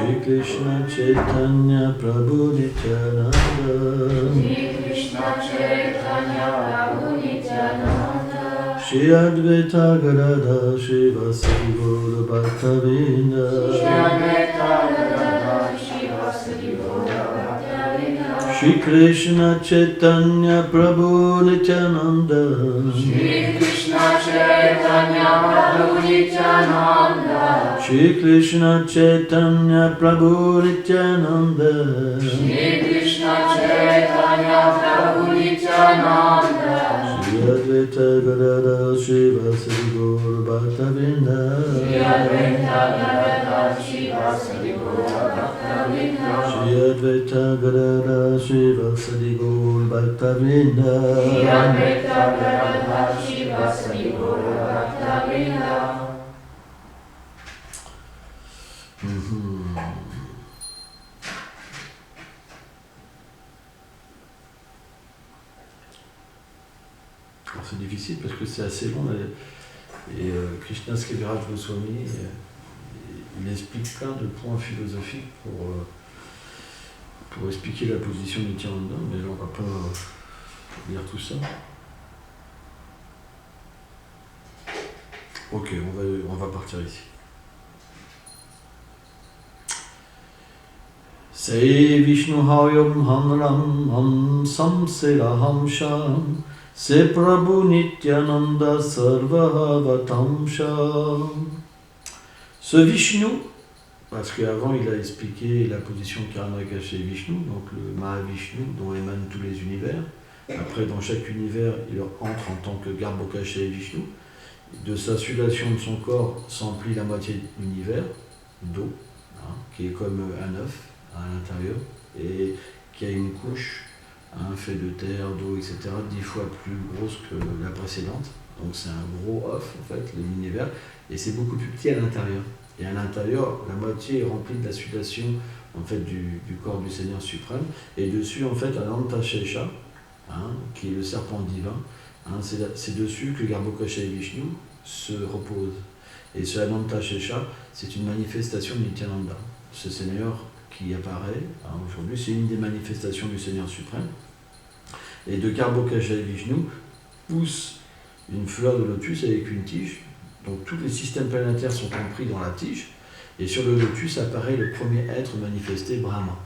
Shri Krishna Chaitanya Prabhu Nityananda, Shri Krishna Chaitanya Prabhu Nityananda, Shri Advaita Gadadhar Srivasadi Gaura Bhaktavrinda, Shri Advaita Gadadhar Srivasadi Gaura Bhaktavrinda, Shri Krishna Chaitanya Prabhu Nityananda, Shri Krishna Chaitanya Prabhu Nityananda, Shri Krishna Chaitanya Prabhu Nityananda, Shri Krishna Chaitanya Prabhu Nityananda, Shri Advaita Gadadhar Srivasadi Gaura Bhaktavrinda, Shri Advaita Gadadhar Srivasadi Gaura Bhaktavrinda, Shri Advaita Gadadhar Srivasadi Gaura Bhaktavrinda, Shri Advaita Gadadhar Srivasadi Gaura Bhaktavrinda. Alors, c'est difficile parce que c'est assez long et Krishna Kaviraj Goswami il explique plein de points philosophiques pour expliquer la position de Nityananda, mais là on va pas lire tout ça. Ok, on va partir ici. Se Vishnu Hayam Hanram Ham Samsiraham Sham Se Prabhu Nityananda Sarvahavatamsha. Ce Vishnu, parce qu'avant il a expliqué la position de Karanakashi Vishnu, donc le Mahavishnu dont émanent tous les univers. Après, dans chaque univers, il entre en tant que Garbhokashi Vishnu. De sa sudation de son corps s'emplit la moitié de l'univers, d'eau, qui est comme un œuf à l'intérieur, et qui a une couche fait de terre, d'eau, etc., 10 fois plus grosse que la précédente. Donc c'est un gros œuf, en fait, l'univers, et c'est beaucoup plus petit à l'intérieur. Et à l'intérieur, la moitié est remplie de la sudation en fait, du corps du Seigneur suprême, et dessus, en fait, l'Anantashesha, qui est le serpent divin, c'est dessus que Garbhokashi Vishnu se repose. Et ce Anantashesha, c'est une manifestation de Nityananda. Ce Seigneur qui apparaît aujourd'hui, c'est une des manifestations du Seigneur suprême. Et de Garbhokashi Vishnu pousse une fleur de lotus avec une tige. Donc tous les systèmes planétaires sont compris dans la tige. Et sur le lotus apparaît le premier être manifesté, Brahma.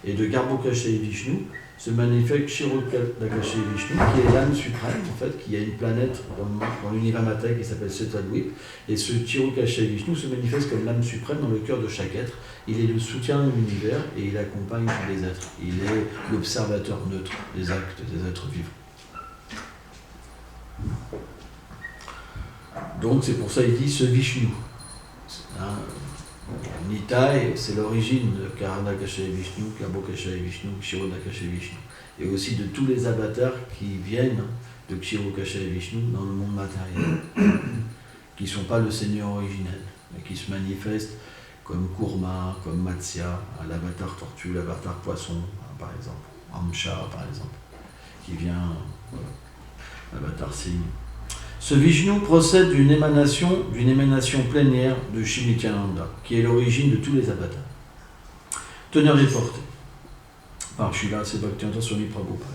Et de Garbhokashi Vishnu se manifeste Kshirodakashi Vishnu, qui est l'âme suprême, en fait, qui a une planète dans l'univers matériel qui s'appelle Setadvip. Et ce Kshirodakashi Vishnu se manifeste comme l'âme suprême dans le cœur de chaque être. Il est le soutien de l'univers et il accompagne tous les êtres. Il est l'observateur neutre des actes des êtres vivants. Donc c'est pour ça qu'il dit ce Vishnu. Nitai, c'est l'origine de Karanakashi Vishnu, Garbhokashi Vishnu, Kshirodakashi Vishnu. Et aussi de tous les avatars qui viennent de Kshirodakashi Vishnu dans le monde matériel, qui ne sont pas le Seigneur originel, mais qui se manifestent comme Kurma, comme Matsya, l'avatar tortue, l'avatar poisson, par exemple, Amsha, par exemple, qui vient, l'avatar cygne. Ce Vishnu procède d'une émanation plénière de Shri Nityananda, qui est l'origine de tous les avatars. Teneur reportée par Srila Bhaktivedanta Swami Prabhupada.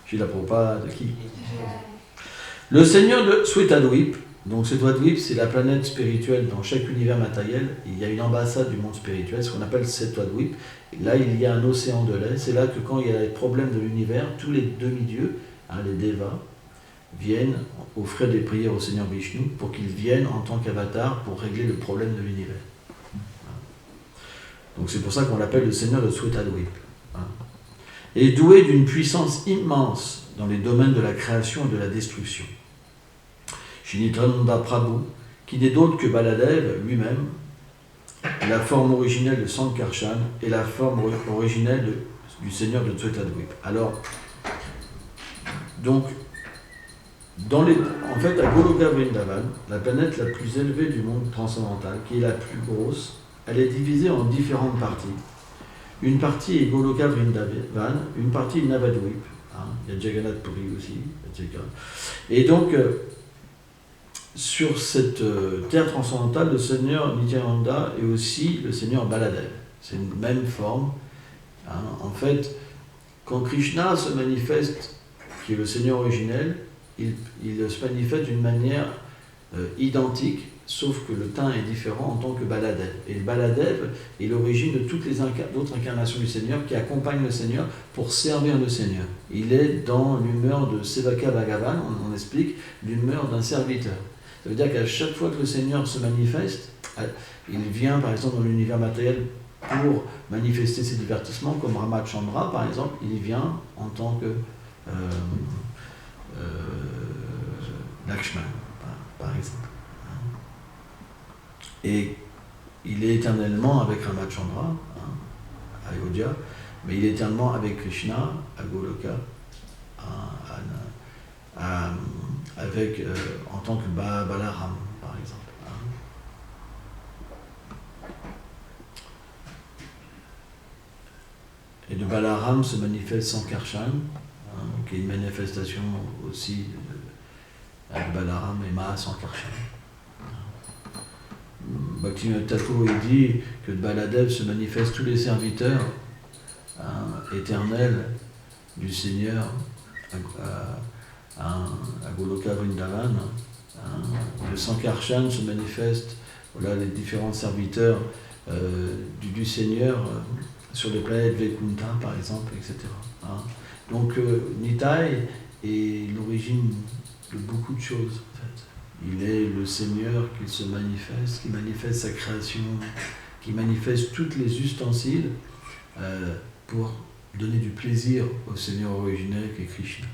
Srila Prabhupada qui le Seigneur de Svetadvip, donc Svetadvip c'est la planète spirituelle dans chaque univers matériel, il y a une ambassade du monde spirituel, ce qu'on appelle Svetadvip. Là il y a un océan de lait, c'est là que quand il y a des problèmes de l'univers, tous les demi-dieux, les Devas, viennent offrir des prières au Seigneur Vishnu pour qu'il vienne en tant qu'avatar pour régler le problème de l'univers. Donc c'est pour ça qu'on l'appelle le Seigneur de Svetadvip. Et doué d'une puissance immense dans les domaines de la création et de la destruction. Shri Nityananda Prabhu, qui n'est d'autre que Baladev lui-même, la forme originelle de Sankarshan et la forme originelle du Seigneur de Svetadvip. Alors, donc, en fait, à Goloka Vrindavan, la planète la plus élevée du monde transcendantal, qui est la plus grosse, elle est divisée en différentes parties. Une partie est Goloka Vrindavan, une partie est Navadvip, il y a Jagannath Puri aussi, etc. Et donc, sur cette terre transcendantale, le Seigneur Nityananda est aussi le Seigneur Baladev. C'est une même forme. Hein. En fait, quand Krishna se manifeste, qui est le Seigneur originel, il se manifeste d'une manière identique, sauf que le teint est différent en tant que Baladev. Et le Baladev est l'origine de toutes les autres incarnations du Seigneur qui accompagnent le Seigneur pour servir le Seigneur. Il est dans l'humeur de Sevaka Bhagavan, on explique, l'humeur d'un serviteur. Ça veut dire qu'à chaque fois que le Seigneur se manifeste, il vient par exemple dans l'univers matériel pour manifester ses divertissements, comme Ramachandra par exemple, il vient en tant que Lakshman, par exemple. Et il est éternellement avec Ramachandra, à Ayodhya, mais il est éternellement avec Krishna, à Goloka, avec, en tant que Balaram, par exemple. Et de Balaram se manifeste Sankarshan, qui est une manifestation aussi de Balaram et Maha Sankarshan. Bhaktivinoda Thakur il dit que de Baladev se manifestent tous les serviteurs éternels du Seigneur à Goloka Vrindavan. Le Sankarshan se manifeste, voilà, les différents serviteurs du Seigneur sur les planètes Vaikunta par exemple, etc. Donc Nitai est l'origine de beaucoup de choses en fait. Il est le Seigneur qui se manifeste, qui manifeste sa création, qui manifeste toutes les ustensiles pour donner du plaisir au Seigneur originel qui est Krishna.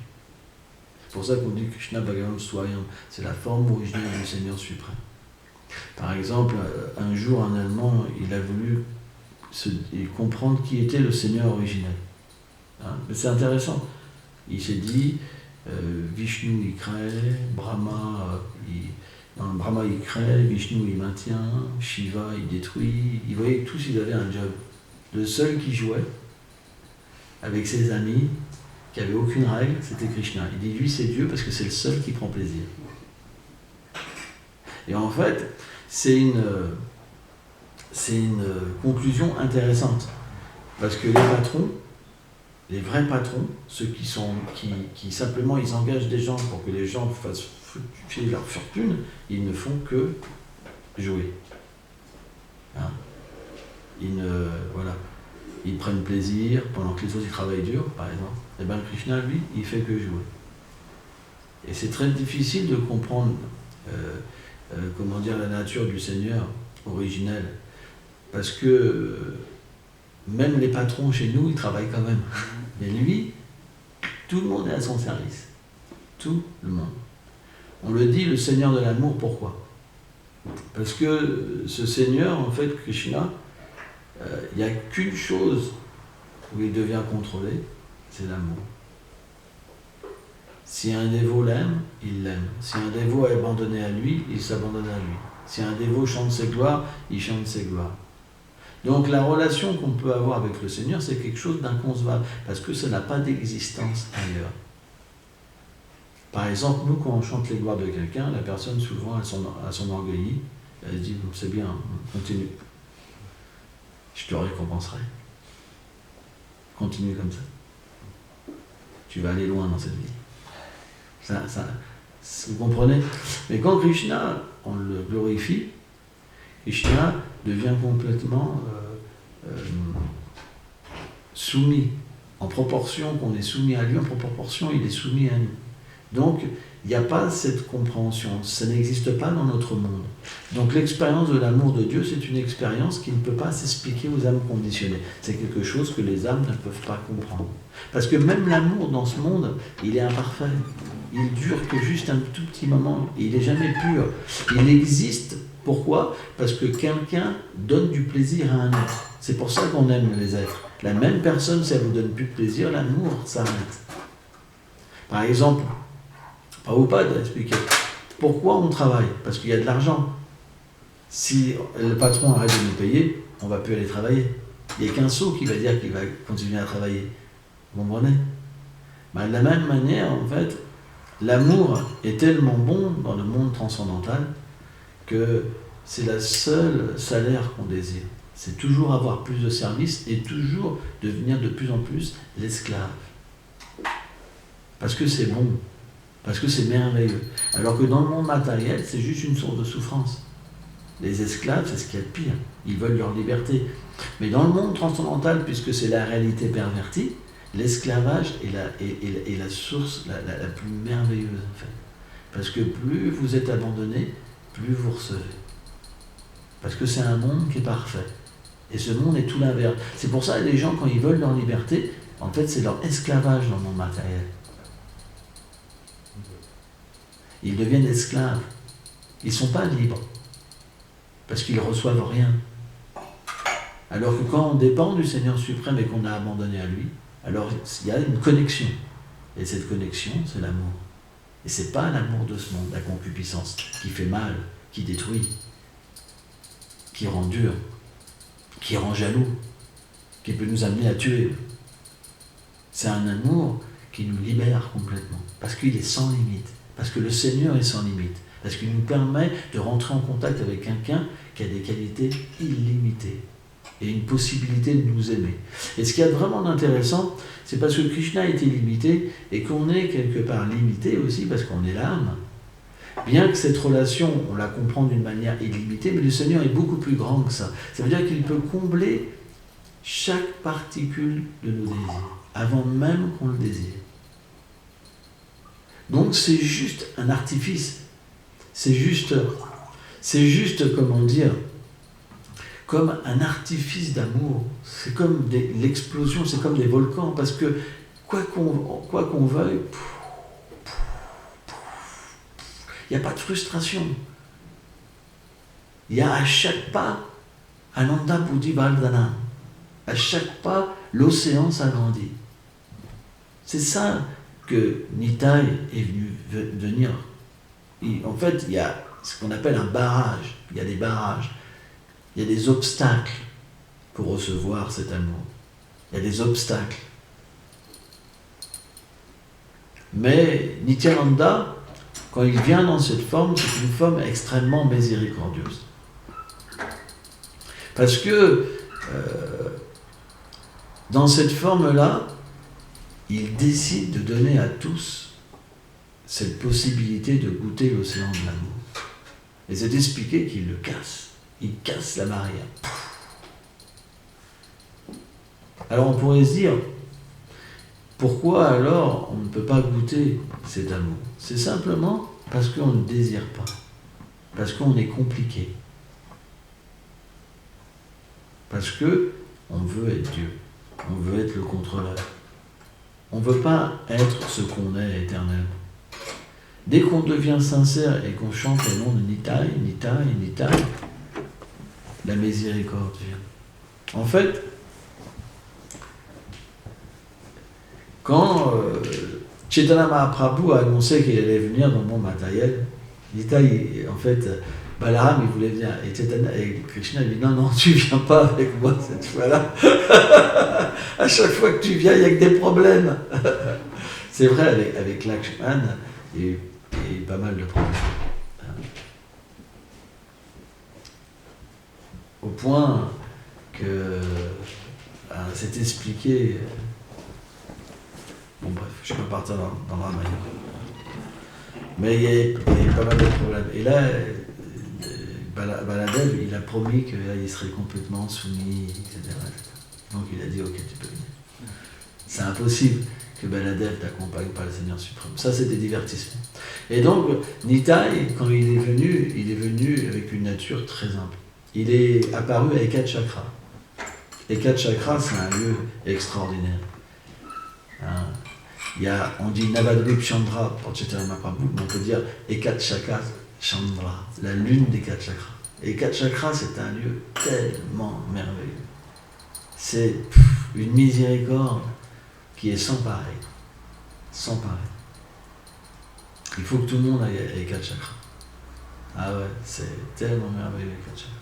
C'est pour ça qu'on dit Krishna Bhagavan Swayam, c'est la forme originelle du Seigneur suprême. Par exemple, un jour un Allemand, il a voulu comprendre qui était le Seigneur originel. Mais c'est intéressant. Il s'est dit, Vishnu il crée, Brahma il crée, Vishnu il maintient, Shiva il détruit. Il voyait que tous ils avaient un job. Le seul qui jouait avec ses amis, qui n'avait aucune règle, c'était Krishna. Il dit lui c'est Dieu parce que c'est le seul qui prend plaisir. Et en fait, c'est une conclusion intéressante. Parce que les patrons, les vrais patrons, ceux qui simplement ils engagent des gens pour que les gens fassent fructifier leur fortune, ils ne font que jouer. Ils prennent plaisir pendant que les autres ils travaillent dur, par exemple. Et bien Krishna, lui, il fait que jouer. Et c'est très difficile de comprendre la nature du Seigneur originel. Parce que même les patrons chez nous, ils travaillent quand même. Mais lui, tout le monde est à son service. Tout le monde. On le dit, le Seigneur de l'amour, pourquoi? Parce que ce Seigneur, en fait, Krishna, il n'y a qu'une chose où il devient contrôlé, c'est l'amour. Si un dévot l'aime, il l'aime. Si un dévot est abandonné à lui, il s'abandonne à lui. Si un dévot chante ses gloires, il chante ses gloires. Donc la relation qu'on peut avoir avec le Seigneur, c'est quelque chose d'inconcevable, parce que ça n'a pas d'existence ailleurs. Par exemple, nous, quand on chante les gloires de quelqu'un, la personne, souvent, elle s'enorgueillit, elle se dit, c'est bien, continue. Je te récompenserai. Continue comme ça. Tu vas aller loin dans cette vie. Vous comprenez? Mais quand Krishna, on le glorifie, Krishna devient complètement soumis. En proportion qu'on est soumis à lui, en proportion il est soumis à nous. Donc, il n'y a pas cette compréhension, ça n'existe pas dans notre monde. Donc l'expérience de l'amour de Dieu, c'est une expérience qui ne peut pas s'expliquer aux âmes conditionnées. C'est quelque chose que les âmes ne peuvent pas comprendre. Parce que même l'amour dans ce monde, il est imparfait. Il dure que juste un tout petit moment, il n'est jamais pur. Il existe, pourquoi? Parce que quelqu'un donne du plaisir à un autre. C'est pour ça qu'on aime les êtres. La même personne, si elle vous donne plus de plaisir, l'amour s'arrête. Par exemple, Prabhupada a expliqué pourquoi on travaille. Parce qu'il y a de l'argent. Si le patron arrête de nous payer, on ne va plus aller travailler. Il n'y a qu'un sot qui va dire qu'il va continuer à travailler. Vous comprenez? De la même manière, en fait, L'amour est tellement bon dans le monde transcendantal que c'est le seul salaire qu'on désire. C'est toujours avoir plus de services et toujours devenir de plus en plus l'esclave. Parce que c'est bon, parce que c'est merveilleux. Alors que dans le monde matériel, c'est juste une source de souffrance. Les esclaves, c'est ce qu'il y a de pire. Ils veulent leur liberté. Mais dans le monde transcendantal, puisque c'est la réalité pervertie, l'esclavage est la source la plus merveilleuse, en fait. Parce que plus vous êtes abandonné, plus vous recevez. Parce que c'est un monde qui est parfait. Et ce monde est tout l'inverse. C'est pour ça que les gens, quand ils veulent leur liberté, en fait, c'est leur esclavage dans le monde matériel. Ils deviennent esclaves. Ils ne sont pas libres. Parce qu'ils ne reçoivent rien. Alors que quand on dépend du Seigneur suprême et qu'on a abandonné à lui, alors il y a une connexion. Et cette connexion, c'est l'amour. Et ce n'est pas l'amour de ce monde, la concupiscence, qui fait mal, qui détruit, qui rend dur, qui rend jaloux, qui peut nous amener à tuer. C'est un amour qui nous libère complètement, parce qu'il est sans limite, parce que le Seigneur est sans limite, parce qu'il nous permet de rentrer en contact avec quelqu'un qui a des qualités illimitées et une possibilité de nous aimer. Et ce qu'il y a vraiment d'intéressant, c'est parce que Krishna est illimité et qu'on est quelque part limité aussi parce qu'on est l'âme. Bien que cette relation, on la comprend d'une manière illimitée, mais le Seigneur est beaucoup plus grand que ça. Ça veut dire qu'il peut combler chaque particule de nos désirs, avant même qu'on le désire. Donc c'est juste un artifice. C'est juste, comment dire, comme un artifice d'amour. C'est comme l'explosion, c'est comme des volcans, parce que quoi qu'on veuille, il n'y a pas de frustration. Il y a à chaque pas, Ananda Buddhi Vardhana. À chaque pas, l'océan s'agrandit. C'est ça que Nitai est venu venir. En fait, il y a ce qu'on appelle un barrage. Il y a des barrages. Il y a des obstacles pour recevoir cet amour. Il y a des obstacles. Mais Nityananda, quand il vient dans cette forme, c'est une forme extrêmement miséricordieuse. Parce que dans cette forme-là, il décide de donner à tous cette possibilité de goûter l'océan de l'amour. Et c'est expliqué qu'il le casse. Il casse la barrière. Alors on pourrait se dire, pourquoi alors on ne peut pas goûter cet amour? C'est simplement parce qu'on ne désire pas. Parce qu'on est compliqué. Parce qu'on veut être Dieu. On veut être le contrôleur. On ne veut pas être ce qu'on est éternellement. Dès qu'on devient sincère et qu'on chante le nom de Nitai, Nitai, Nitai, la miséricorde vient. En fait, quand Chaitanya Mahaprabhu a annoncé qu'il allait venir dans le monde matériel, Nitai, en fait, Balaram, il voulait venir. Et Krishna lui dit, non, tu viens pas avec moi cette fois-là. À chaque fois que tu viens, il n'y a que des problèmes. C'est vrai, avec Lakshman, il y a eu pas mal de problèmes. Au point que c'est expliqué. Bon, bref, je peux partir dans la manière. Mais il y a eu pas mal de problèmes. Et là, Baladev, il a promis qu'il serait complètement soumis, etc. Donc il a dit, ok, tu peux venir. C'est impossible que Baladev t'accompagne par le Seigneur suprême. Ça, c'est des divertissements. Et donc, Nitai, quand il est venu avec une nature très simple. Il est apparu à Ekat Chakra. Ekat Chakra, c'est un lieu extraordinaire. On dit Navadvip Chandra pour Chaitanya Mahaprabhu, mais on peut dire Ekat Chakra Chandra, la lune des 4 chakras. Et 4 chakras, c'est un lieu tellement merveilleux. C'est une miséricorde qui est sans pareil. Sans pareil. Il faut que tout le monde aille les 4 chakras. Ah ouais, c'est tellement merveilleux les 4 chakras.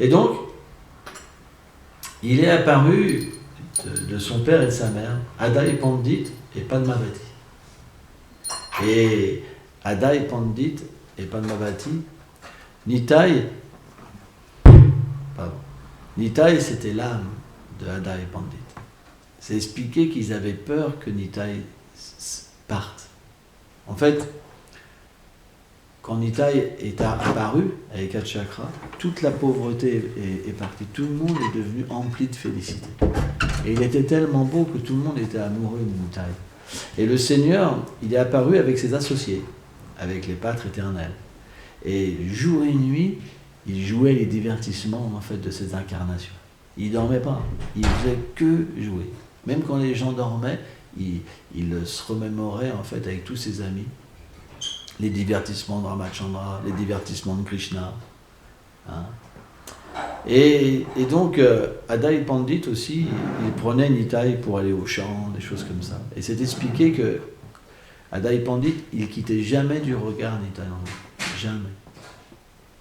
Et donc, il est apparu de son père et de sa mère, Adai Pandit et Padmavati. Et Adai Pandit et Padmavati, Nitai, c'était l'âme de Adai Pandit. C'est expliqué qu'ils avaient peur que Nitai parte. En fait, quand Nitai est apparu avec quatre chakras, toute la pauvreté est partie. Tout le monde est devenu empli de félicité. Et il était tellement beau que tout le monde était amoureux de Nitai. Et le Seigneur, il est apparu avec ses associés, avec les pâtres éternels. Et jour et nuit, il jouait les divertissements en fait de ces incarnations. Il ne dormait pas, il faisait que jouer. Même quand les gens dormaient, il se remémorait en fait avec tous ses amis les divertissements de Ramachandra, les divertissements de Krishna. Hein. Et donc, Adai Pandit aussi, il prenait Nitai pour aller au champ, des choses comme ça. Et c'est expliqué que Adai Pandit, il quittait jamais du regard Nitai. Jamais.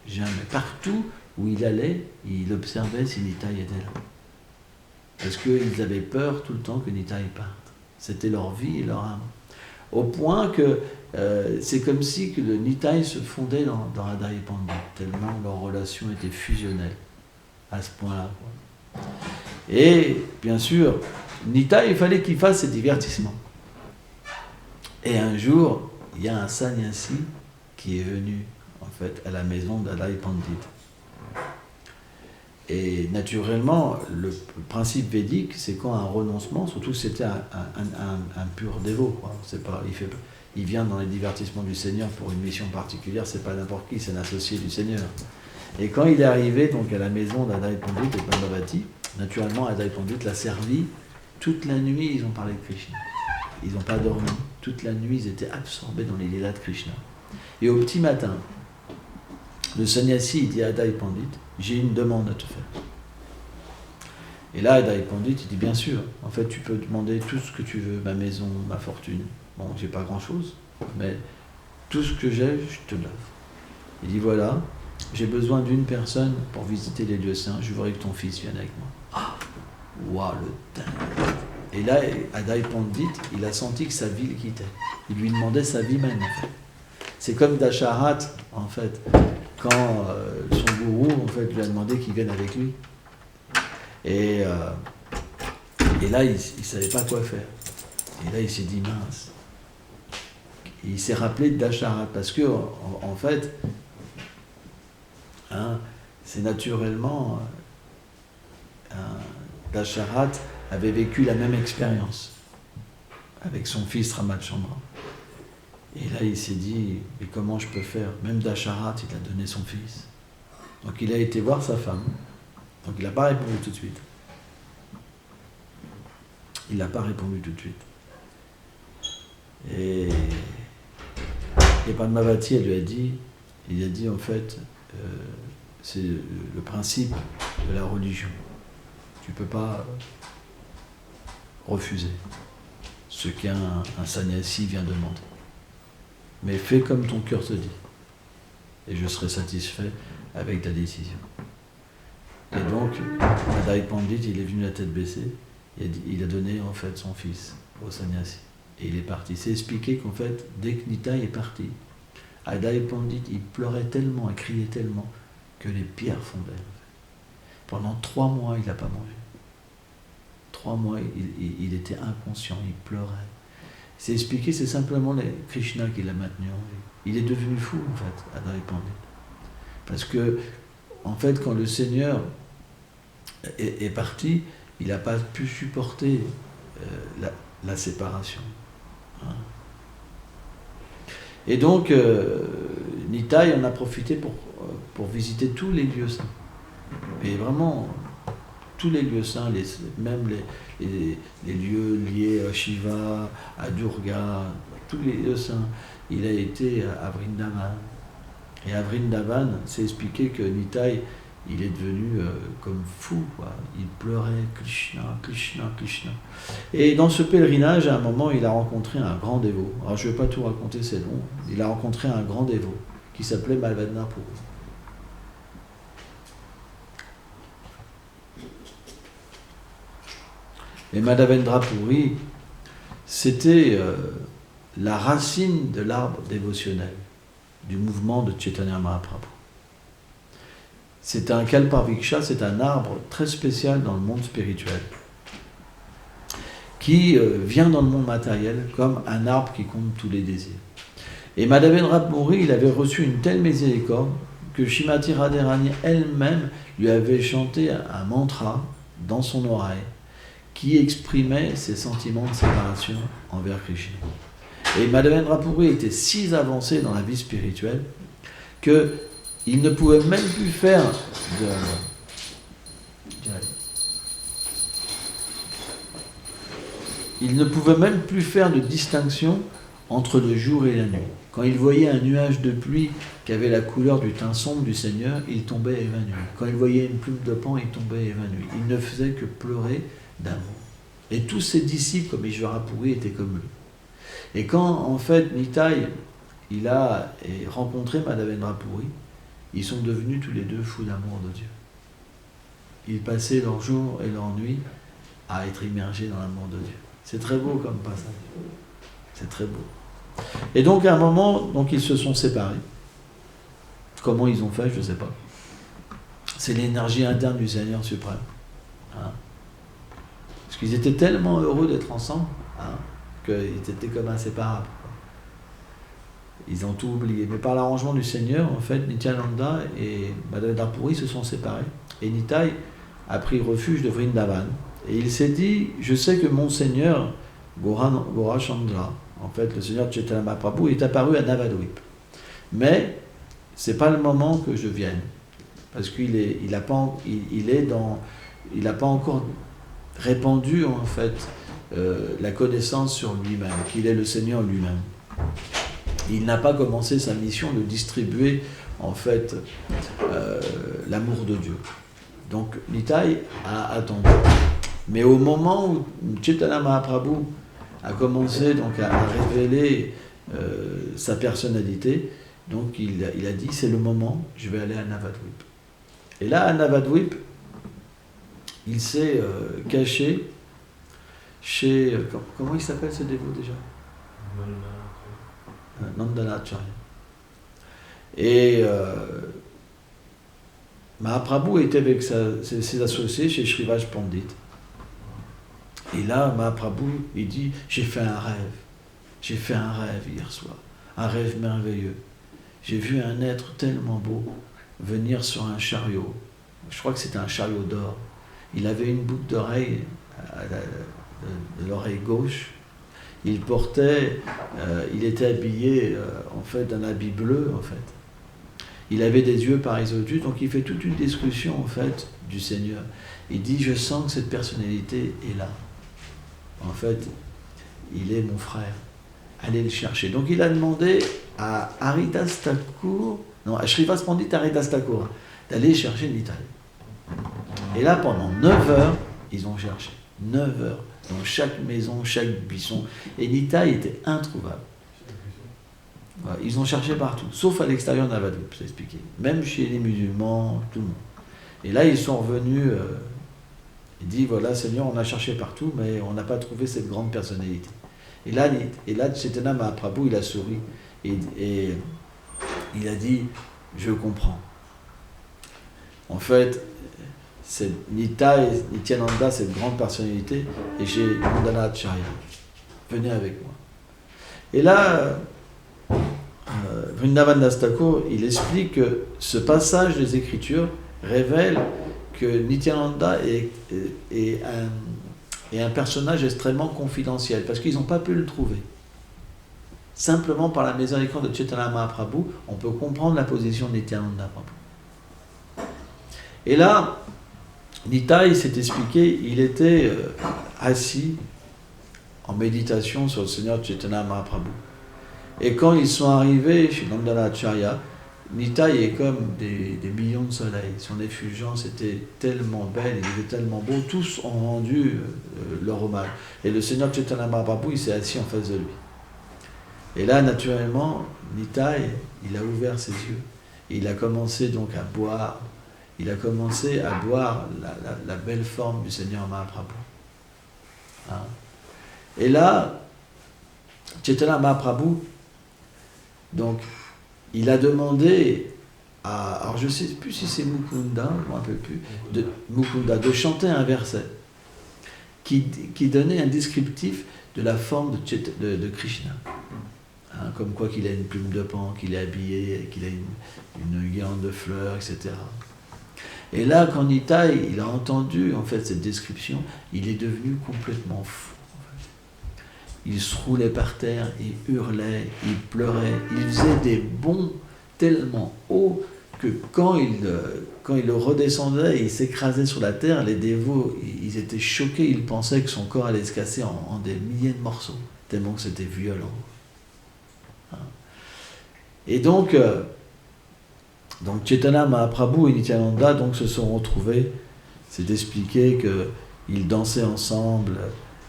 Jamais. Partout où il allait, il observait si Nitai était là. Parce qu'ils avaient peur tout le temps que Nitai parte. C'était leur vie et leur âme. Au point que c'est comme si que le Nitai se fondait dans Adai Pandit, tellement leur relation était fusionnelle, à ce point-là. Et bien sûr, Nitai, il fallait qu'il fasse ses divertissements. Et un jour, il y a un sannyasi qui est venu, en fait, à la maison d'Adai Pandit. Et naturellement, le principe védique, c'est quand un renoncement, surtout si c'était un pur dévot, quoi. C'est pas, il vient dans les divertissements du Seigneur pour une mission particulière, c'est pas n'importe qui, c'est un associé du Seigneur. Et quand il est arrivé donc à la maison d'Adai Pandit et Padmavati, naturellement Adai Pandit l'a servi. Toute la nuit, ils ont parlé de Krishna. Ils n'ont pas dormi. Toute la nuit, ils étaient absorbés dans les lilas de Krishna. Et au petit matin, le sannyasi il dit à Adai Pandit, j'ai une demande à te faire. Et là, Adai Pandit, il dit, bien sûr, en fait, tu peux demander tout ce que tu veux, ma maison, ma fortune. Bon, j'ai pas grand-chose, mais tout ce que j'ai, je te l'offre. Il dit, voilà, j'ai besoin d'une personne pour visiter les lieux saints, je voudrais que ton fils vienne avec moi. Ah, waouh, le dingue. Et là, Adai Pandit, il a senti que sa vie le quittait. Il lui demandait sa vie même, en fait. C'est comme Dasharat, en fait, quand son gourou, en fait, lui a demandé qu'il vienne avec lui. Et là, il ne savait pas quoi faire. Et là, il s'est dit, mince. Et il s'est rappelé de Dasharat, parce que, en fait, hein, c'est naturellement, Dasharat avait vécu la même expérience avec son fils Ramachandra. Et là, il s'est dit, mais comment je peux faire? Même Dasharat, il a donné son fils. Donc il a été voir sa femme. Donc il n'a pas répondu tout de suite. Il n'a pas répondu tout de suite. Et Padmavati, elle lui a dit, il a dit en fait, c'est le principe de la religion. Tu ne peux pas refuser ce qu'un sannyasi vient demander. Mais fais comme ton cœur te dit. Et je serai satisfait avec ta décision. Et donc, Adai Pandit, il est venu la tête baissée, il a donné en fait son fils au sannyasi. Et il est parti. C'est expliqué qu'en fait, dès que Nitai est parti, Adai Pandit, il pleurait tellement, il criait tellement, que les pierres fondaient. Pendant 3 mois, il n'a pas mangé. 3 mois, il était inconscient, il pleurait. C'est expliqué, c'est simplement Krishna qui l'a maintenu en vie. Il est devenu fou, en fait, Adai Pandit. Parce que, en fait, quand le Seigneur est parti, il n'a pas pu supporter la séparation. Hein. Et donc, Nitai en a profité pour visiter tous les lieux saints. Et vraiment, tous les lieux saints, même les lieux liés à Shiva, à Durga, tous les lieux saints. Il a été à Vrindavan. Et à Vrindavan, c'est expliqué que Nitai, il est devenu comme fou, quoi. Il pleurait Krishna, Krishna, Krishna. Et dans ce pèlerinage, à un moment, il a rencontré un grand dévot. Alors je ne vais pas tout raconter, c'est long. Il a rencontré un grand dévot qui s'appelait Madhavendra Puri. Et Madhavendra Puri, c'était la racine de l'arbre dévotionnel du mouvement de Chaitanya Mahaprabhu. C'est un Kalpavriksha, c'est un arbre très spécial dans le monde spirituel, qui vient dans le monde matériel comme un arbre qui compte tous les désirs. Et Madhavendra Puri, il avait reçu une telle miséricorde que Shrimati Radharani elle-même lui avait chanté un mantra dans son oreille qui exprimait ses sentiments de séparation envers Krishna. Et Madhavendra Puri était si avancé dans la vie spirituelle qu'il ne pouvait même plus faire de distinction entre le jour et la nuit. Quand il voyait un nuage de pluie qui avait la couleur du teint sombre du Seigneur, il tombait évanoui. Quand il voyait une plume de pan, il tombait évanoui. Il ne faisait que pleurer d'amour. Et tous ses disciples, comme Ishvara Puri, étaient comme lui. Et quand, en fait, Nitai, il a rencontré Madhavendra Puri, ils sont devenus tous les deux fous d'amour de Dieu. Ils passaient leur jour et leur nuit à être immergés dans l'amour de Dieu. C'est très beau comme passage. C'est très beau. Et donc, à un moment, donc, ils se sont séparés. Comment ils ont fait, je ne sais pas. C'est l'énergie interne du Seigneur suprême. Hein? Parce qu'ils étaient tellement heureux d'être ensemble, hein, qu'ils étaient comme inséparables. Ils ont tout oublié. Mais par l'arrangement du Seigneur, en fait, Nityananda et Madhavendra Puri se sont séparés. Et Nitai a pris refuge de Vrindavan. Et il s'est dit, je sais que mon Seigneur, Gaurachandra, en fait, le Seigneur Chaitanya Mahaprabhu, est apparu à Navadvip. Mais ce n'est pas le moment que je vienne. Parce qu'il n'a pas encore répandu, en fait, la connaissance sur lui-même, qu'il est le Seigneur lui-même. Il n'a pas commencé sa mission de distribuer, en fait, l'amour de Dieu. Donc, Nitai a attendu. Mais au moment où Chaitanya Mahaprabhu a commencé donc à révéler sa personnalité, donc il a dit, c'est le moment, je vais aller à Navadvip. Et là, à Navadvip, il s'est caché chez... comment il s'appelle ce dévot déjà ? Nandanacharya. Et Mahaprabhu était avec ses associés chez Shrivas Pandit. Et là, Mahaprabhu, il dit, j'ai fait un rêve hier soir, un rêve merveilleux. J'ai vu un être tellement beau venir sur un chariot. Je crois que c'était un chariot d'or. Il avait une boucle d'oreille de l'oreille gauche. Il était habillé en fait d'un habit bleu en fait. Il avait des yeux pareils aux yeux, donc il fait toute une discussion en fait du Seigneur. Il dit, je sens que cette personnalité est là. En fait, il est mon frère. Allez le chercher. Donc il a demandé à Haridas Thakur, à Shrivas Pandit Haridas Thakur, d'aller chercher Nitai. Et là, pendant 9 heures, ils ont cherché. 9 heures. Dans chaque maison, chaque buisson. Et Nitai était introuvable. Voilà, ils ont cherché partout, sauf à l'extérieur de Navadvip, c'est expliqué. Même chez les musulmans, tout le monde. Et là, ils sont revenus. Il dit, voilà, Seigneur, on a cherché partout, mais on n'a pas trouvé cette grande personnalité. Et là Chaitanya Mahaprabhu, il a souri. Et il a dit, je comprends. En fait, c'est Nityananda, cette grande personnalité, et j'ai Nandanacharya. Venez avec moi. Et là, Vrindavan Das Thakur, il explique que ce passage des Écritures révèle que Nityananda est un personnage extrêmement confidentiel, parce qu'ils n'ont pas pu le trouver. Simplement par la miséricorde de Chaitanya Mahaprabhu, on peut comprendre la position de Nityananda Prabhu. Et là, Nitai s'est expliqué, il était assis en méditation sur le Seigneur Chaitanya Mahaprabhu. Et quand ils sont arrivés chez Nandanacharya, Nitai est comme des millions de soleils. Son effulgence était tellement belle, il était tellement beau, tous ont rendu leur hommage. Et le Seigneur Chaitanya Mahaprabhu, il s'est assis en face de lui. Et là, naturellement, Nitai, il a ouvert ses yeux. Et il a commencé donc à boire. Il a commencé à boire la belle forme du Seigneur Mahaprabhu. Hein? Et là, Chaitanya Mahaprabhu, donc, il a demandé alors je ne sais plus si c'est Mukunda, je ne me rappelle plus, Mukunda, de chanter un verset qui donnait un descriptif de la forme de Krishna. Hein, comme quoi qu'il a une plume de pan, qu'il est habillé, qu'il a une guirlande de fleurs, etc. Et là, quand Nitai, il a entendu en fait cette description, il est devenu complètement fou. Il se roulait par terre, il hurlait, il pleurait, il faisait des bonds tellement hauts que quand il redescendait et il s'écrasait sur la terre, les dévots, ils étaient choqués, ils pensaient que son corps allait se casser en des milliers de morceaux, tellement que c'était violent. Et donc Chaitanya Mahaprabhu et Nityananda donc, se sont retrouvés. C'est expliqué qu'ils dansaient ensemble,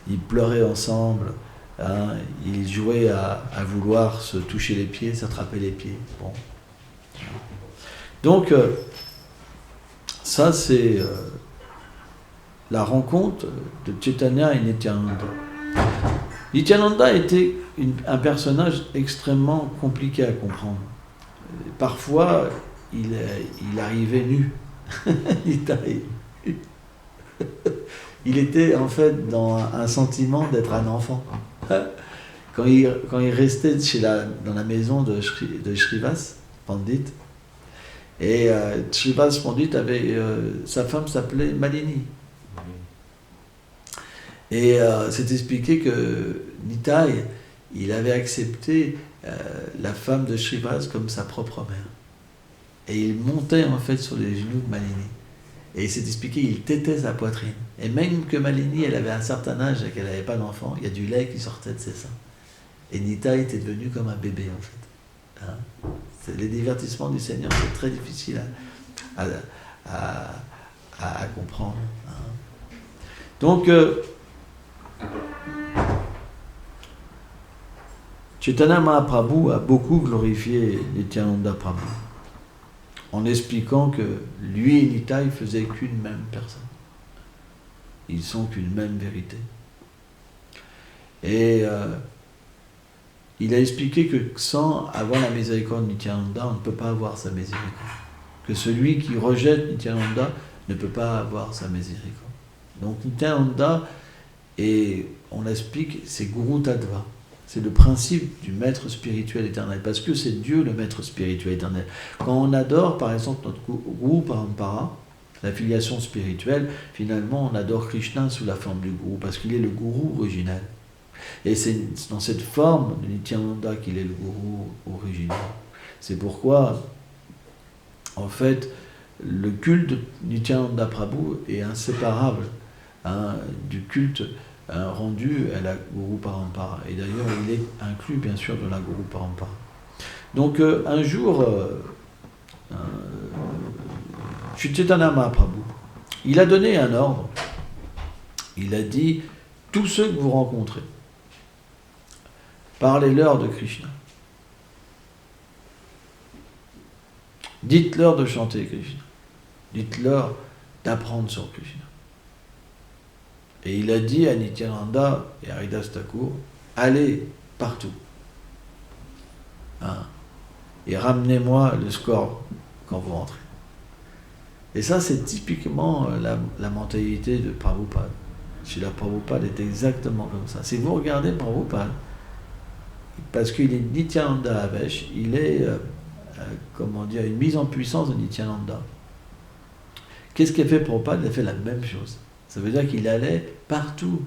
ils pleuraient ensemble, hein, ils jouaient à vouloir se toucher les pieds, s'attraper les pieds. Bon. Donc, ça c'est la rencontre de Chaitanya et Nityananda. Nityananda était un personnage extrêmement compliqué à comprendre. Parfois, il arrivait nu. Il était en fait dans un sentiment d'être un enfant. Quand il restait dans la maison de Shrivas Pandit, et Shrivas Pandit avait sa femme s'appelait Malini. Et c'est expliqué que Nitai, il avait accepté la femme de Shrivas comme sa propre mère. Et il montait en fait sur les genoux de Malini. Et c'est expliqué, il tétait sa poitrine. Et même que Malini, elle avait un certain âge et qu'elle n'avait pas d'enfant, il y a du lait qui sortait de ses seins. Et Nitai était devenu comme un bébé en fait. Hein? Les divertissements du Seigneur, c'est très difficile à comprendre. Hein? Donc, Chaitanya Mahaprabhu a beaucoup glorifié Nityananda Prabhu en expliquant que lui et Nitai faisaient qu'une même personne. Ils sont qu'une même vérité. Et il a expliqué que sans avoir la miséricorde de Nityananda, on ne peut pas avoir sa miséricorde. Que celui qui rejette Nityananda ne peut pas avoir sa miséricorde. Donc Nityananda, et on l'explique, c'est Guru Tattva. C'est le principe du maître spirituel éternel, parce que c'est Dieu le maître spirituel éternel. Quand on adore, par exemple, notre Guru Parampara, la filiation spirituelle, finalement, on adore Krishna sous la forme du Guru, parce qu'il est le Guru originel. Et c'est dans cette forme de Nityananda qu'il est le Guru originel. C'est pourquoi, en fait, le culte de Nityananda Prabhu est inséparable du culte rendu à la Guru Parampara. Et d'ailleurs, il est inclus, bien sûr, dans la Guru Parampara. Donc, un jour, Chaitanya Mahaprabhu, il a donné un ordre. Il a dit, tous ceux que vous rencontrez, parlez-leur de Krishna. Dites-leur de chanter Krishna. Dites-leur d'apprendre sur Krishna. Et il a dit à Nityananda et à Haridas Thakur, allez partout. Hein, et ramenez-moi le score quand vous rentrez. Et ça, c'est typiquement la mentalité de Prabhupada. Srila Prabhupada est exactement comme ça. Si vous regardez Prabhupada, parce qu'il est Nityananda Avesh, il est, une mise en puissance de Nityananda. Qu'est-ce qu'a fait Prabhupada? Il a fait la même chose. Ça veut dire qu'il allait partout,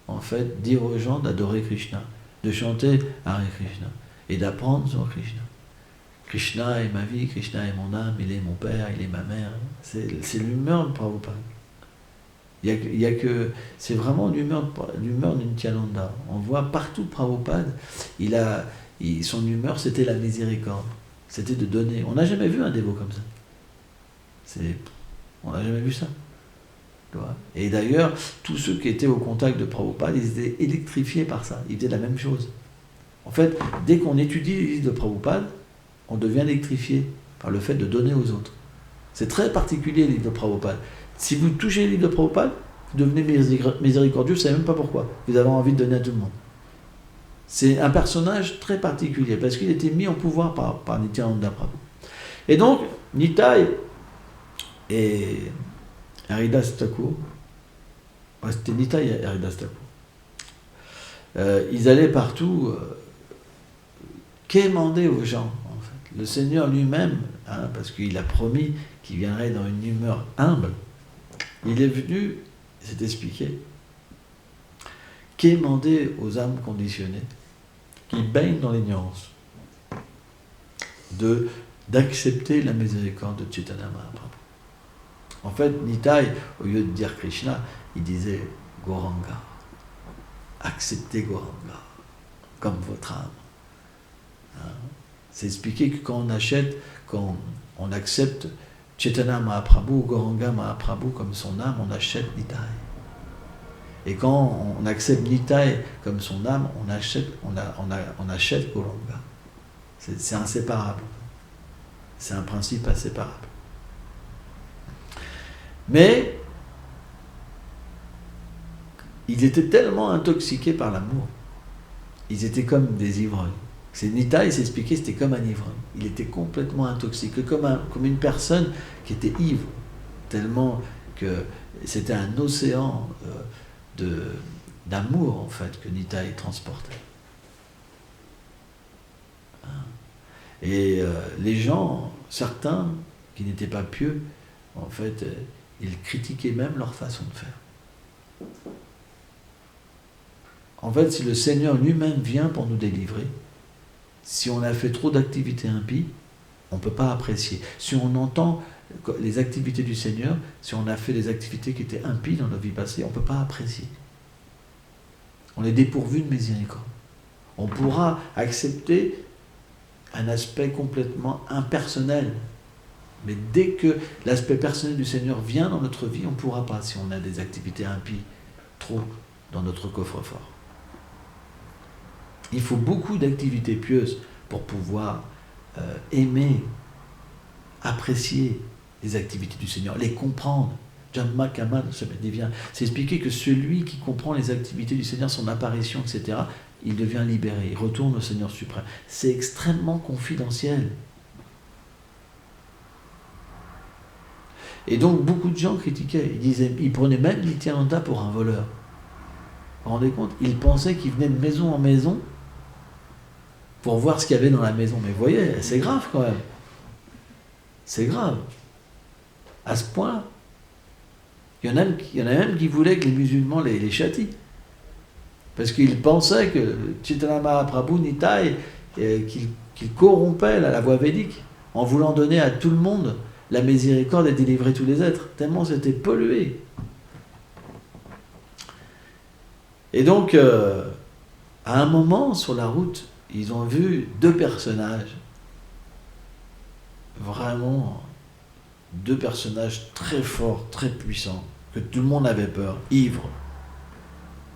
en fait, dire aux gens d'adorer Krishna, de chanter Hare Krishna et d'apprendre sur Krishna. Krishna est ma vie, Krishna est mon âme, il est mon père, il est ma mère. C'est l'humeur de Prabhupada. C'est vraiment l'humeur de Nityananda. On voit partout Prabhupada, son humeur c'était la miséricorde, c'était de donner. On n'a jamais vu un dévot comme ça. On n'a jamais vu ça. Et d'ailleurs, tous ceux qui étaient au contact de Prabhupada, ils étaient électrifiés par ça. Ils faisaient la même chose. En fait, dès qu'on étudie les livres de Prabhupada, on devient électrifié par le fait de donner aux autres. C'est très particulier, les livres de Prabhupada. Si vous touchez les livres de Prabhupada, vous devenez miséricordieux, vous ne savez même pas pourquoi. Vous avez envie de donner à tout le monde. C'est un personnage très particulier, parce qu'il était mis en pouvoir par Nityananda Prabhu. Et donc, Nitai et Haridas Thakur, c'était Nitai et Haridas Thakur, ils allaient partout quémander aux gens, en fait. Le Seigneur lui-même, parce qu'il a promis qu'il viendrait dans une humeur humble, il est venu, c'est expliqué, quémander aux âmes conditionnées qui baignent dans l'ignorance, d'accepter la miséricorde de Chaitanya Mahaprabhu. En fait, Nitai, au lieu de dire Krishna, il disait Gauranga. Acceptez Gauranga comme votre âme. C'est expliqué que quand on accepte Chaitanya Mahaprabhu ou Gauranga Mahaprabhu comme son âme, on achète Nitai. Et quand on accepte Nitai comme son âme, on achète Gauranga. C'est inséparable. C'est un principe inséparable. Mais ils étaient tellement intoxiqués par l'amour. Ils étaient comme des ivrognes. C'est Nitai, il s'expliquait, c'était comme un ivrogne. Il était complètement intoxiqué, comme une personne qui était ivre, tellement que c'était un océan d'amour, en fait, que Nitai transportait. Et les gens, certains qui n'étaient pas pieux, en fait, ils critiquaient même leur façon de faire. En fait, si le Seigneur lui-même vient pour nous délivrer, si on a fait trop d'activités impies, on ne peut pas apprécier. Si on entend les activités du Seigneur, si on a fait des activités qui étaient impies dans nos vies passées, on ne peut pas apprécier. On est dépourvu de miséricorde. On pourra accepter un aspect complètement impersonnel. Mais dès que l'aspect personnel du Seigneur vient dans notre vie, on ne pourra pas, si on a des activités impies trop dans notre coffre-fort. Il faut beaucoup d'activités pieuses pour pouvoir aimer, apprécier les activités du Seigneur, les comprendre. Jamma Kamal, c'est expliqué que celui qui comprend les activités du Seigneur, son apparition, etc., il devient libéré, il retourne au Seigneur suprême. C'est extrêmement confidentiel. Et donc beaucoup de gens critiquaient, ils prenaient même Nityananda pour un voleur. Vous vous rendez compte? Ils pensaient qu'il venait de maison en maison pour voir ce qu'il y avait dans la maison. Mais vous voyez, c'est grave quand même. C'est grave. À ce point, il y en a même qui voulaient que les musulmans les châtient. Parce qu'ils pensaient que Chaitanya Mahaprabhu, Nitai, qu'il corrompait la voie védique en voulant donner à tout le monde la miséricorde et délivrer tous les êtres, tellement c'était pollué. Et donc, à un moment, sur la route, ils ont vu deux personnages, vraiment deux personnages très forts, très puissants, que tout le monde avait peur, ivres,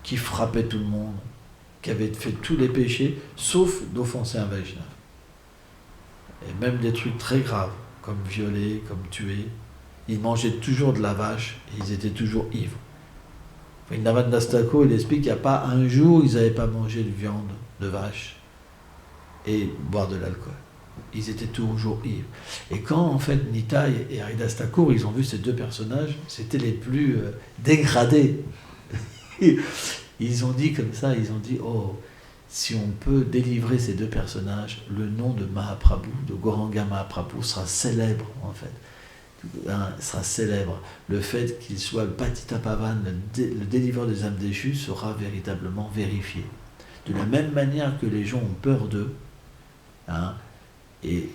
qui frappaient tout le monde, qui avaient fait tous les péchés, sauf d'offenser un Vaishnava. Et même des trucs très graves, comme violer, comme tuer. Ils mangeaient toujours de la vache et ils étaient toujours ivres. Nityananda Thakur, il explique qu'il n'y a pas un jour où ils n'avaient pas mangé de viande de vache et boire de l'alcool. Ils étaient toujours ivres. Et quand en fait Nitai et Haridas Thakur, ils ont vu ces deux personnages, c'était les plus dégradés. Ils ont dit comme ça, ils ont dit, oh, si on peut délivrer ces deux personnages, le nom de Mahaprabhu, de Gauranga Mahaprabhu, sera célèbre en fait. Sera célèbre. Le fait qu'il soit le Patita Pavan, le délivreur des âmes déchues, sera véritablement vérifié. De la même manière que les gens ont peur d'eux, et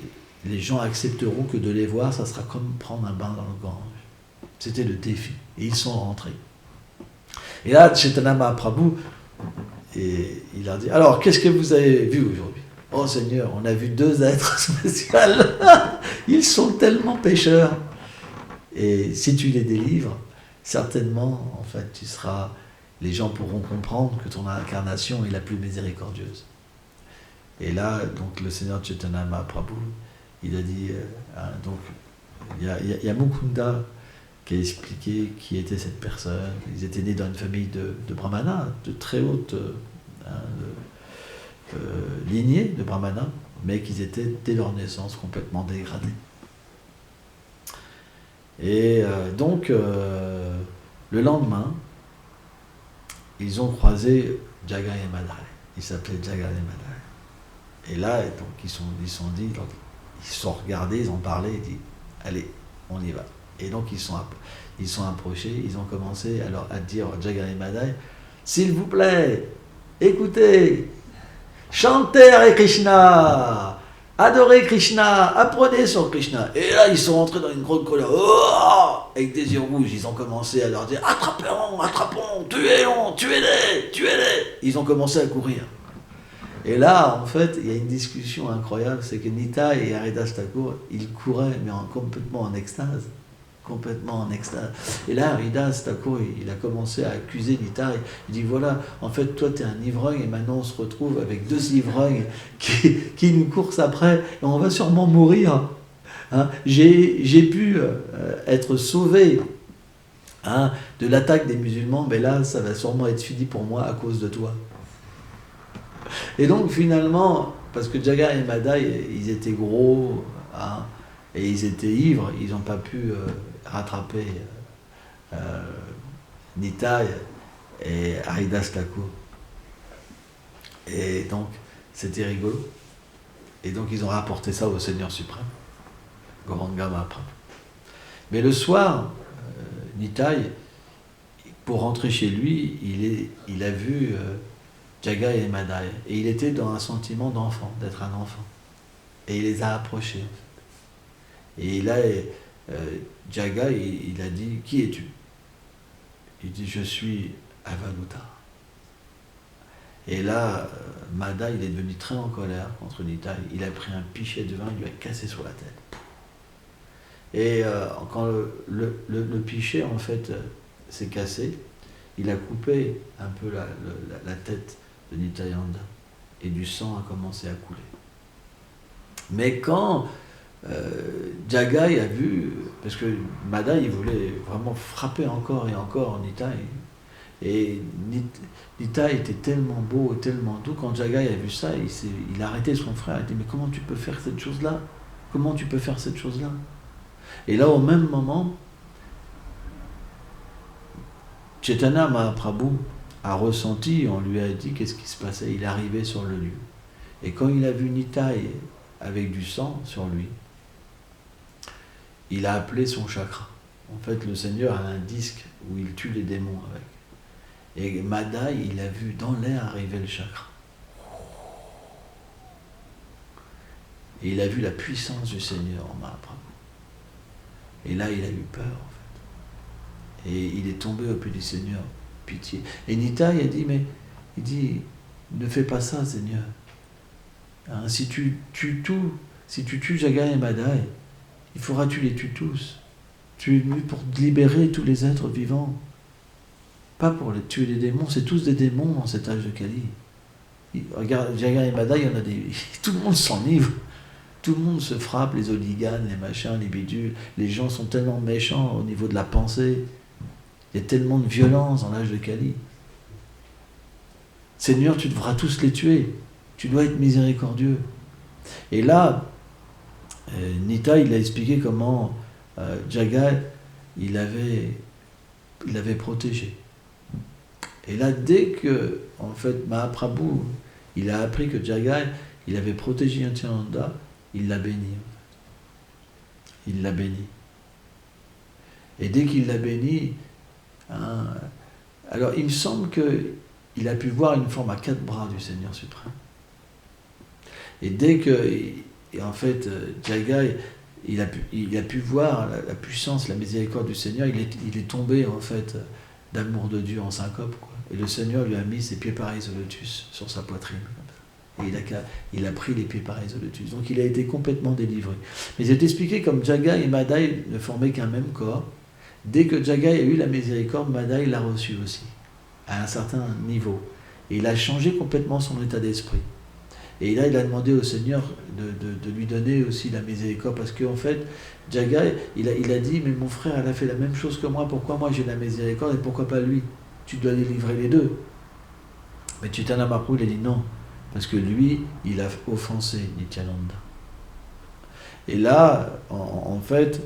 les gens accepteront que de les voir, ça sera comme prendre un bain dans le Gange. C'était le défi. Et ils sont rentrés. Et là, Chaitanya Mahaprabhu, et il leur dit, alors, qu'est-ce que vous avez vu aujourd'hui? Oh Seigneur, on a vu deux êtres spéciaux. Ils sont tellement pécheurs. Et si tu les délivres, certainement, en fait, les gens pourront comprendre que ton incarnation est la plus miséricordieuse. Et là, donc, le Seigneur Chaitanya Mahaprabhu, il a dit, donc, il y a Mukunda qui a expliqué qui était cette personne. Ils étaient nés dans une famille de brahmanas, de très haute, lignée de Brahmana, mais qu'ils étaient dès leur naissance complètement dégradés. Et donc, le lendemain, ils ont croisé Jagai et Madai. Ils s'appelaient Jagai et Madai. Et là, donc, ils se sont regardés, ils ont parlé, ils ont dit, allez, on y va. Et donc, ils sont approchés, ils ont commencé à dire à Jagai et Madai, s'il vous plaît, écoutez, chantez Hare Krishna, adorez Krishna, apprenez sur Krishna. Et là, ils sont rentrés dans une grande colère, oh, avec des yeux rouges. Ils ont commencé à leur dire, attrapons, tuez-les. Ils ont commencé à courir. Et là, en fait, il y a une discussion incroyable, c'est que Nitai et Haridas Thakur, ils couraient, mais complètement en extase. Et là, Haridas Thakur, il a commencé à accuser Nitai. Il dit, voilà, en fait, toi, tu es un ivrogne, et maintenant, on se retrouve avec deux ivrognes qui nous courent après, et on va sûrement mourir. Hein, j'ai pu être sauvé de l'attaque des musulmans, mais là, ça va sûrement être fini pour moi à cause de toi. Et donc, finalement, parce que Jagai et Madai, ils étaient gros, et ils étaient ivres, ils n'ont pas pu rattraper Nitai et Haridas Thakur. Et donc, c'était rigolo. Et donc, ils ont rapporté ça au Seigneur suprême, Gauranga Mahaprabhu. Mais le soir, Nitai, pour rentrer chez lui, il a vu Jagai et Madai. Et il était dans un sentiment d'enfant, d'être un enfant. Et il les a approchés. Et là, Jagai, il a dit, qui es-tu? Il dit, je suis Avanuta. Et là, Madai, il est devenu très en colère contre Nitai. Il a pris un pichet de vin, il lui a cassé sur la tête. Et quand le pichet, en fait, s'est cassé, il a coupé un peu la tête de Nityananda. Et du sang a commencé à couler. Mais quand Jagai a vu, parce que Madai, il voulait vraiment frapper encore et encore Nitai, et Nitai était tellement beau et tellement doux, quand Jagai a vu ça, il a arrêté son frère, il a dit, mais comment tu peux faire cette chose-là? Comment tu peux faire cette chose-là? Et là, au même moment, Chaitanya Mahaprabhu a ressenti, on lui a dit qu'est-ce qui se passait, il est arrivé sur le lieu. Et quand il a vu Nitai avec du sang sur lui, il a appelé son chakra. En fait, le Seigneur a un disque où il tue les démons avec. Et Madai, il a vu dans l'air arriver le chakra. Et il a vu la puissance du Seigneur en Mahaprabhu. Et là, il a eu peur, en fait. Et il est tombé au pied du Seigneur, pitié. Et Nitai a dit, il dit, ne fais pas ça, Seigneur. Hein, si tu tues Jagai et Madai, il faudra que tu les tues tous. Tu es venu pour libérer tous les êtres vivants. Pas pour les tuer les démons, c'est tous des démons dans cet âge de Kali. Regarde, Jagai et Madai, il y en a des. Tout le monde s'enivre. Tout le monde se frappe, les oliganes, les machins, les bidules. Les gens sont tellement méchants au niveau de la pensée. Il y a tellement de violence dans l'âge de Kali. Seigneur, tu devras tous les tuer. Tu dois être miséricordieux. Et là, Nitai, il a expliqué comment Jagai, il avait protégé. Et là, dès que, en fait, Mahaprabhu, il a appris que Jagai, il avait protégé Nityananda, il l'a béni. Il l'a béni. Et dès qu'il l'a béni, alors il me semble qu'il a pu voir une forme à 4 bras du Seigneur suprême. Et dès que, en fait, Jagai, il a pu voir la puissance, la miséricorde du Seigneur, il est tombé, en fait, d'amour de Dieu en syncope, quoi. Et le Seigneur lui a mis ses pieds pareils au lotus sur sa poitrine. Et il a pris les pieds pareils au lotus. Donc il a été complètement délivré. Mais il est expliqué comme Jagai et Madai ne formaient qu'un même corps. Dès que Jagai a eu la miséricorde, Madai l'a reçu aussi, à un certain niveau. Et il a changé complètement son état d'esprit. Et là, il a demandé au Seigneur de lui donner aussi la miséricorde, parce qu'en fait, Jagai, il a dit, mais mon frère, elle a fait la même chose que moi, pourquoi moi j'ai la miséricorde et pourquoi pas lui? Tu dois délivrer les deux. Mais Chaitanya Mahaprabhu, il a dit non, Parce que lui, il a offensé Nityananda. Et là, en fait,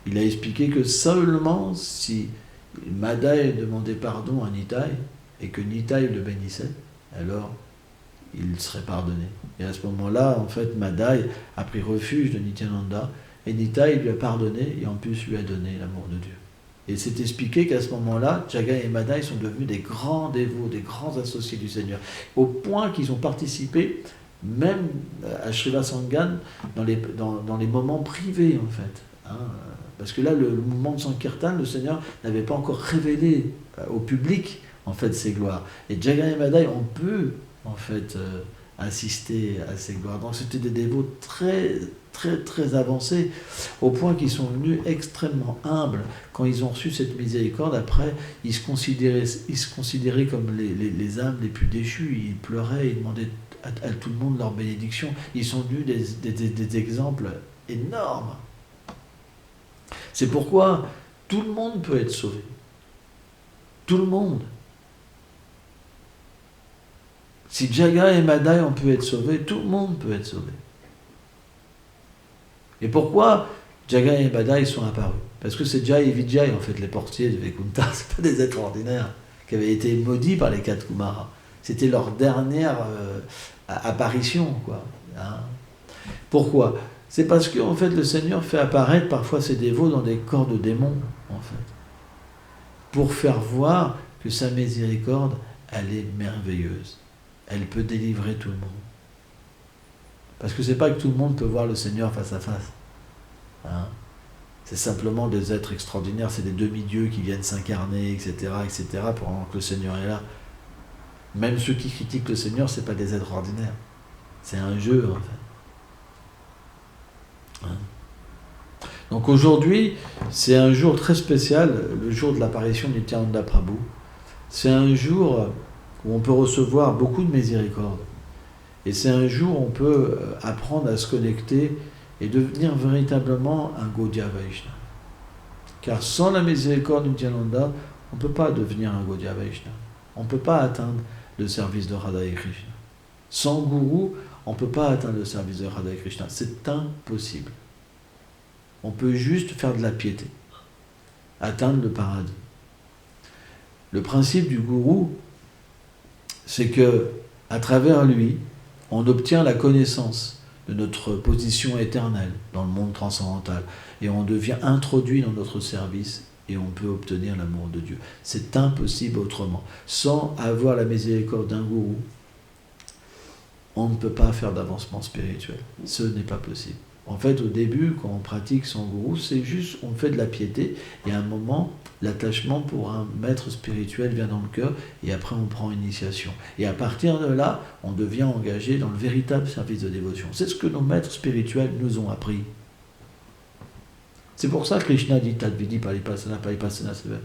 il a expliqué que seulement si Madai demandait pardon à Nitai et que Nitai le bénissait, alors il serait pardonné. Et à ce moment-là, en fait, Madai a pris refuge de Nityananda et Nitai lui a pardonné et en plus lui a donné l'amour de Dieu. Et c'est expliqué qu'à ce moment-là, Jagai et Madai sont devenus des grands dévots, des grands associés du Seigneur, au point qu'ils ont participé même à Srivasangan dans les moments privés, en fait. Hein, parce que là, le mouvement de Sankirtan, le Seigneur n'avait pas encore révélé au public, en fait, ses gloires. Et Jagai et Madai, on peut, en fait, assister à ces gloires. Donc c'était des dévots très, très, très avancés, au point qu'ils sont venus extrêmement humbles. Quand ils ont reçu cette miséricorde, après, ils se considéraient comme les âmes les plus déchues. Ils pleuraient, ils demandaient à tout le monde leur bénédiction. Ils sont venus des exemples énormes. C'est pourquoi tout le monde peut être sauvé. Tout le monde. Si Jagai et Madai ont pu être sauvés, tout le monde peut être sauvé. Et pourquoi Jagai et Madai sont apparus? Parce que c'est Jai et Vijay, en fait, les portiers de Vaikuntha. Ce pas des êtres ordinaires qui avaient été maudits par les 4 Kumaras. C'était leur dernière apparition, quoi. Hein. Pourquoi? C'est parce que, en fait, le Seigneur fait apparaître parfois ses dévots dans des corps de démons, en fait, pour faire voir que sa miséricorde, elle est merveilleuse. Elle peut délivrer tout le monde. Parce que c'est pas que tout le monde peut voir le Seigneur face à face. Hein? C'est simplement des êtres extraordinaires, c'est des demi-dieux qui viennent s'incarner, etc., pendant que le Seigneur est là. Même ceux qui critiquent le Seigneur, c'est pas des êtres ordinaires. C'est un jeu, en fait. Hein? Donc aujourd'hui, c'est un jour très spécial, le jour de l'apparition du Nityananda Prabhu. C'est un jour où on peut recevoir beaucoup de miséricorde. Et c'est un jour où on peut apprendre à se connecter et devenir véritablement un Gaudiya Vaishnava. Car sans la miséricorde du Nityananda, on ne peut pas devenir un Gaudiya Vaishnava. On ne peut pas atteindre le service de Radha et Krishna. Sans gourou, on ne peut pas atteindre le service de Radha et Krishna. C'est impossible. On peut juste faire de la piété, atteindre le paradis. Le principe du gourou, c'est que, à travers lui, on obtient la connaissance de notre position éternelle dans le monde transcendantal et on devient introduit dans notre service et on peut obtenir l'amour de Dieu. C'est impossible autrement. Sans avoir la miséricorde d'un gourou, on ne peut pas faire d'avancement spirituel. Ce n'est pas possible. En fait, au début, quand on pratique son gourou, c'est juste, on fait de la piété, et à un moment, l'attachement pour un maître spirituel vient dans le cœur, et après on prend initiation. Et à partir de là, on devient engagé dans le véritable service de dévotion. C'est ce que nos maîtres spirituels nous ont appris. C'est pour ça que Krishna dit Tadvidi Paripasana, Paripasana Seva.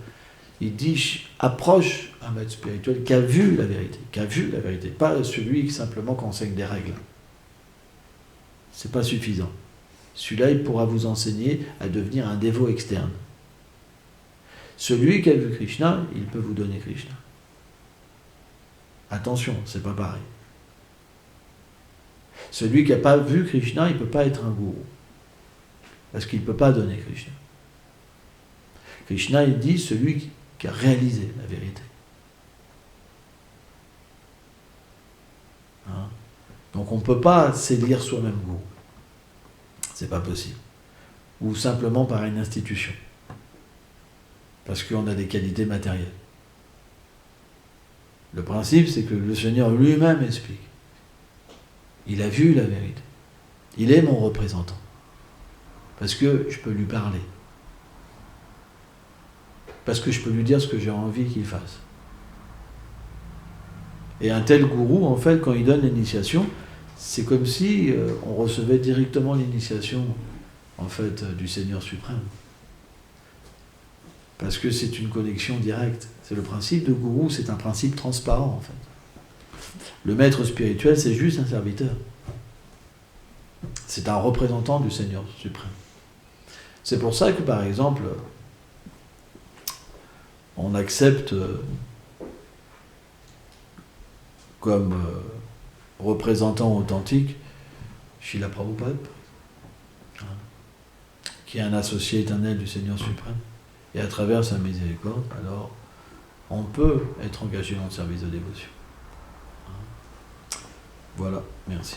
Il dit approche un maître spirituel qui a vu la vérité, pas celui qui simplement enseigne des règles. C'est pas suffisant. Celui-là, il pourra vous enseigner à devenir un dévot externe. Celui qui a vu Krishna, il peut vous donner Krishna. Attention, c'est pas pareil. Celui qui n'a pas vu Krishna, il ne peut pas être un gourou. Parce qu'il ne peut pas donner Krishna. Krishna, il dit celui qui a réalisé la vérité. Hein? Donc on ne peut pas s'élire soi-même gourou. C'est pas possible. Ou simplement par une institution. Parce qu'on a des qualités matérielles. Le principe, c'est que le Seigneur lui-même explique. Il a vu la vérité. Il est mon représentant. Parce que je peux lui parler. Parce que je peux lui dire ce que j'ai envie qu'il fasse. Et un tel gourou, en fait, quand il donne l'initiation, c'est comme si on recevait directement l'initiation, en fait, du Seigneur suprême. Parce que c'est une connexion directe. C'est le principe de gourou, c'est un principe transparent, en fait. Le maître spirituel, c'est juste un serviteur. C'est un représentant du Seigneur suprême. C'est pour ça que, par exemple, on accepte comme représentant authentique, Srila Prabhupada, qui est un associé éternel du Seigneur suprême, et à travers sa miséricorde, alors on peut être engagé dans le service de dévotion. Voilà, merci.